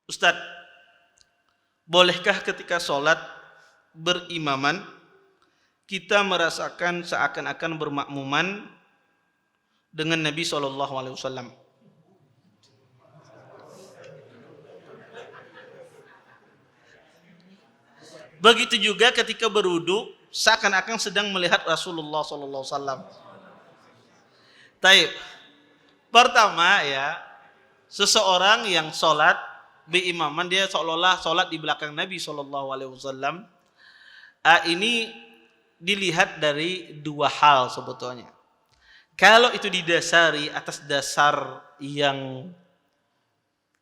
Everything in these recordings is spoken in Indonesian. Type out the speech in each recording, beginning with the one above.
Ustadz, bolehkah ketika sholat berimaman kita merasakan seakan-akan bermakmuman dengan Nabi SAW? Begitu juga ketika berwudu seakan-akan sedang melihat Rasulullah SAW. Taib. Pertama ya, seseorang yang sholat berimaman dia seolah-olah sholat di belakang Nabi SAW. Ini dilihat dari dua hal sebetulnya. Kalau itu didasari atas dasar yang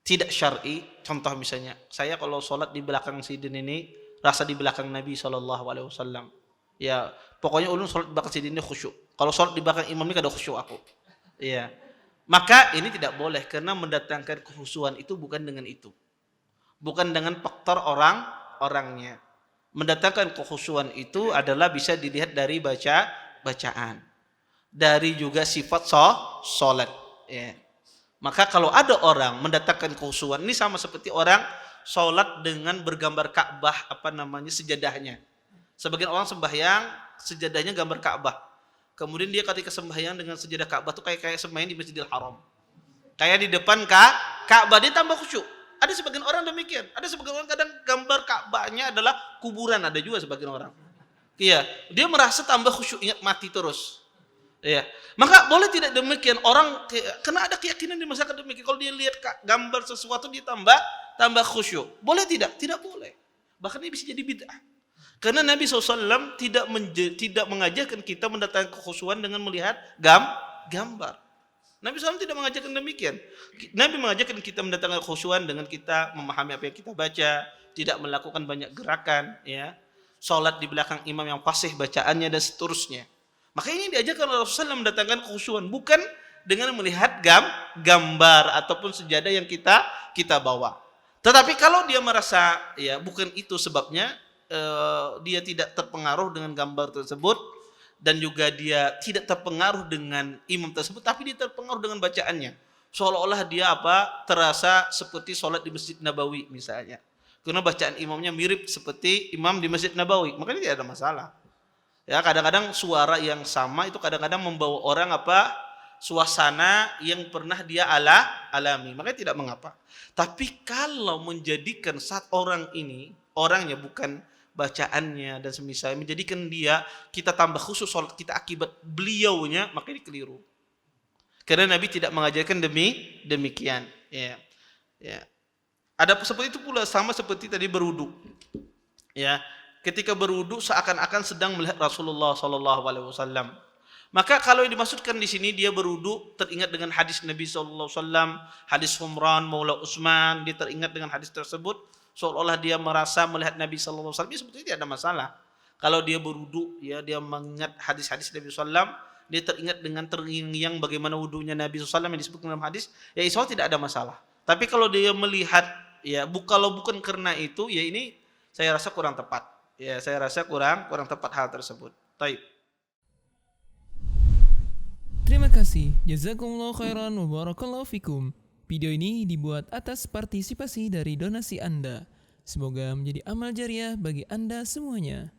tidak syar'i, contoh misalnya, saya kalau sholat di belakang Sidin ini rasa di belakang Nabi SAW. Ya, pokoknya ulun sholat di belakang Sidin ini khusyuk. Kalau sholat di belakang imam ini kada khusyuk aku. Ya, maka ini tidak boleh karena mendatangkan kekhusyuan itu bukan dengan itu, bukan dengan faktor orangnya. Mendatangkan kekhusyuan itu adalah bisa dilihat dari bacaan, dari juga sifat sholat. Ya. Maka kalau ada orang mendatangkan kekhusyuan, ini sama seperti orang sholat dengan bergambar Ka'bah sejadahnya. Sebagian orang sembahyang sejadahnya gambar Ka'bah. Kemudian dia ketika sembahyang dengan sejadah Ka'bah tuh kayak sembahyang di Masjidil Haram. Kayak di depan Ka'bah dia tambah khusyuk. Ada sebagian orang demikian. Ada sebagian orang kadang gambar Ka'bahnya adalah kuburan, ada juga sebagian orang. Iya, dia merasa tambah khusyuk, ingat mati terus. Iya. Maka boleh tidak demikian orang karena ada keyakinan di masyarakat demikian. Kalau dia lihat gambar sesuatu dia tambah khusyuk. Boleh tidak? Tidak boleh. Bahkan ini bisa jadi bid'ah. Karena Nabi SAW tidak mengajarkan kita mendatangkan kekhusyuan dengan melihat gambar. Nabi SAW tidak mengajarkan demikian. Nabi mengajarkan kita mendatangkan kekhusyuan dengan kita memahami apa yang kita baca, tidak melakukan banyak gerakan, ya, sholat di belakang imam yang fasih bacaannya dan seterusnya. Maka ini diajarkan oleh Rasulullah mendatangkan kekhusyuan, bukan dengan melihat gambar ataupun sejadah yang kita bawa. Tetapi kalau dia merasa ya bukan itu sebabnya, dia tidak terpengaruh dengan gambar tersebut dan juga dia tidak terpengaruh dengan imam tersebut, tapi dia terpengaruh dengan bacaannya, seolah-olah dia terasa seperti sholat di Masjid Nabawi misalnya, karena bacaan imamnya mirip seperti imam di Masjid Nabawi, maka ini tidak ada masalah. Ya, kadang-kadang suara yang sama itu kadang-kadang membawa orang suasana yang pernah dia alami, makanya tidak mengapa. Tapi kalau menjadikan saat orang ini orangnya bukan bacaannya dan semisal menjadikan kita tambah khusus sholat kita akibat beliaunya, maka ini keliru. Karena Nabi tidak mengajarkan demikian. Ya. Ada seperti itu pula sama seperti tadi berwudu. Ya, ketika berwudu seakan-akan sedang melihat Rasulullah SAW. Maka kalau yang dimaksudkan di sini dia berwudu teringat dengan hadis Nabi SAW, hadis Humran Maula Utsman, dia teringat dengan hadis tersebut, seolah-olah dia merasa melihat Nabi SAW. Ini sebetulnya tidak ada masalah. Kalau dia berwudu, ya dia mengingat hadis-hadis Nabi SAW, dia teringat dengan terngiang bagaimana wudunya Nabi SAW yang disebutkan dalam hadis, ya insya Allah tidak ada masalah. Tapi kalau dia melihat, ya kalau bukan karena itu, ya ini saya rasa kurang tepat. Ya saya rasa kurang tepat hal tersebut. Taib. Terima kasih. Jazakumullah khairan wa barakallahu fikum. Video ini dibuat atas partisipasi dari donasi Anda. Semoga menjadi amal jariah bagi Anda semuanya.